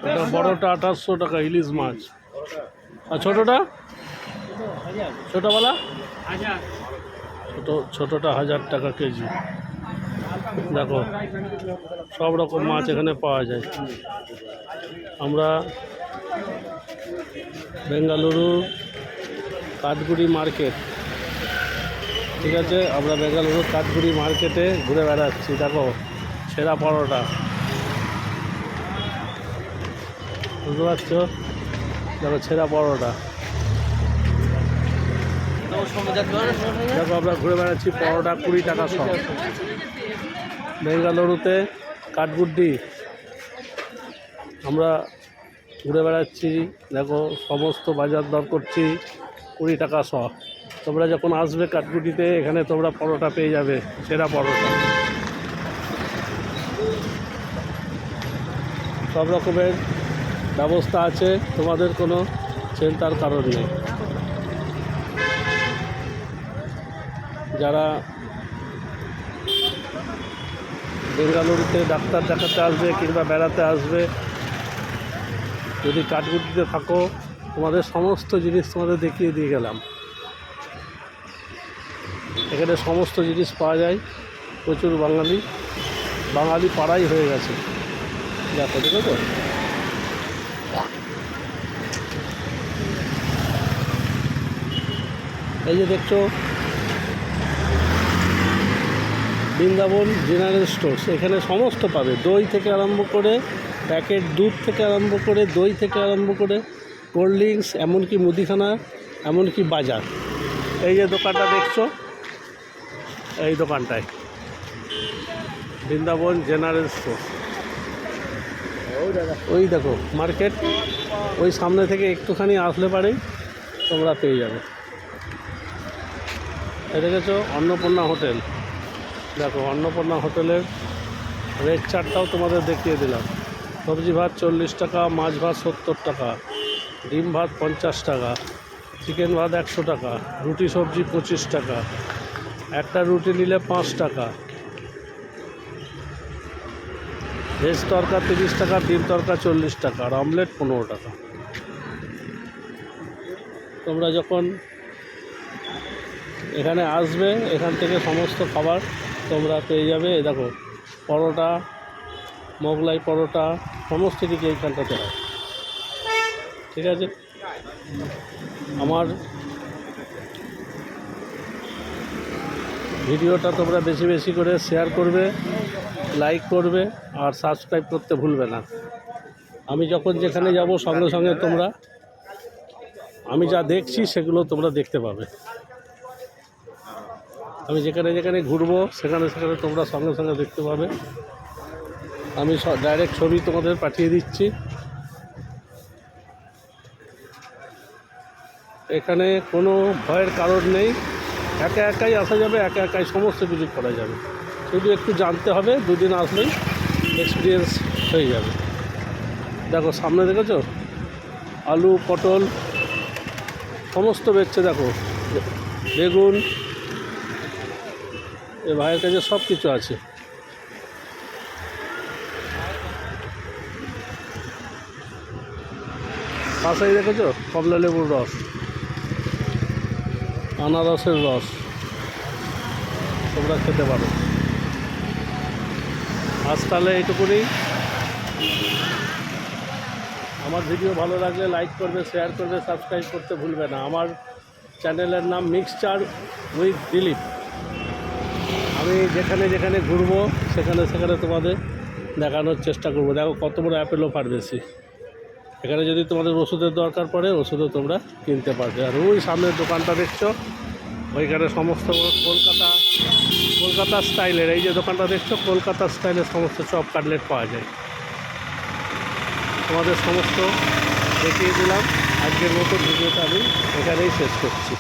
এটা বড়টা 2800 টাকা ইলিশ মাছ। আর ছোটটা ছোটবেলা ছোটটা 1000 টাকা কেজি। দেখো সব রকম মাছ এখানে পাওয়া যায়। আমরা বেঙ্গালুরু কাঠগুড়ি মার্কেট, ঠিক আছে, আমরা বেঙ্গালুরু কাঠগুড়ি মার্কেটে ঘুরে বেড়াচ্ছি। দেখো সেরা পরোটা, বুঝতে পারছো? দেখো সেরা পরোটা। দেখো আমরা ঘুরে বেড়াচ্ছি, পরোটা 20 টাকা সব। বেঙ্গালুরুতে কাঠগুড্ডি আমরা ঘুরে বেড়াচ্ছি। দেখো সমস্ত বাজার দর করছি 20 টাকা সব। তোমরা যখন আসবে কাঠগুডিতে, এখানে তোমরা পরোটা পেয়ে যাবে, সেরা পরোটা। সব রকমের ব্যবস্থা আছে, তোমাদের কোনো চিন্তার কারণ নেই। যারা বেঙ্গালুরুতে ডাক্তার দেখাতে আসবে কিংবা বেড়াতে আসবে, যদি কাঠগুডিতে থাকো, তোমাদের সমস্ত জিনিস তোমাদের দেখিয়ে দিয়ে গেলাম। এখানে সমস্ত জিনিস পাওয়া যায়। প্রচুর বাঙালি পাড়াই হয়ে গেছে। দেখো, দেখো তো এই যে দেখছো বৃন্দাবন জেনারেল স্টোর্স, এখানে সমস্ত পাবে। দই থেকে আরম্ভ করে প্যাকেট দুধ থেকে আরম্ভ করে দই থেকে আরম্ভ করে কোল্ড ড্রিঙ্কস, এমনকি মুদিখানা, এমনকি বাজার। এই যে দোকানটা দেখছো, এই দোকানটায় বৃন্দাবন জেনারেল স্টোর। ওই দেখো মার্কেট, ওই সামনে থেকে একটুখানি আসলে পারেই তোমরা পেয়ে যাবে। এই দেখেছো অন্নপূর্ণা হোটেল। দেখো অন্নপূর্ণা হোটেলের রেট চার্টটাও তোমাদের দেখিয়ে দিলাম। সবজি ভাত 40 টাকা, মাছ ভাত 70 টাকা, ডিম ভাত 50 টাকা, চিকেন ভাত 100 টাকা, রুটি সবজি 25 টাকা, একটা রুটি নিলে 5 টাকা, ভেজ তরকা 30 টাকা, ডিম তরকা 40 টাকা, আর অমলেট 15 টাকা। তোমরা যখন এখানে আসবে, এখান থেকে সমস্ত খাবার তোমরা পেয়ে যাবে। এই দেখো পরোটা, মোগলাই পরোটা, সমস্ত কিছু এইখানটাতে হয়, ঠিক আছে। আমার ভিডিওটা তোমরা বেশি বেশি করে শেয়ার করবে, লাইক করবে, আর সাবস্ক্রাইব করতে ভুলবে না। আমি যখন যেখানে যাব সঙ্গে সঙ্গে তোমরা, আমি যা দেখছি সেগুলো তোমরা দেখতে পাবে। আমি যেখানে যেখানে ঘুরবো সেখানে সেখানে তোমরা সঙ্গে সঙ্গে দেখতে পাবে। আমি ডাইরেক্ট ছবি তোমাদের পাঠিয়ে দিচ্ছি। এখানে কোনো ভয়ের কারণ নেই, একা একাই আসা যাবে, একা একাই সমস্ত কিছু করা যাবে। শুধু একটু জানতে হবে, দুদিন আসলেই এক্সপিরিয়েন্স হয়ে যাবে। দেখো সামনে দেখেছো আলু, পটল সমস্ত বেচছে। দেখো বেগুন, এ ভাইয়ের কাছে সব কিছু আছে। পাশেই দেখেছো কমলা লেবুর রস, আনারসের রস, তোমরা খেতে পারো। আজ তাহলে এইটুকুনি। আমার ভিডিও ভালো লাগলে লাইক করবে, শেয়ার করবে, সাবস্ক্রাইব করতে ভুলবে না। আমার চ্যানেলের নাম মিক্সচার উইথ দিলীপ। আমি যেখানে যেখানে ঘুরবো সেখানে সেখানে তোমাদের দেখানোর চেষ্টা করবো। দেখো কত বড় অ্যাপেলো ফার্মেসি। এখানে যদি তোমাদের ওষুধের দরকার পড়ে, ওষুধও তোমরা কিনতে পারবে। আর ওই সামনের দোকানটা দেখছো, ওইখানে সমস্ত কলকাতা স্টাইলের, এই যে দোকানটা দেখছো, কলকাতা স্টাইলের সমস্ত চপ কাটলেট পাওয়া যায়। তোমাদের সমস্ত দেখিয়ে দিলাম। আজকের মতো ভিডিওটা আমি এখানেই শেষ করছি।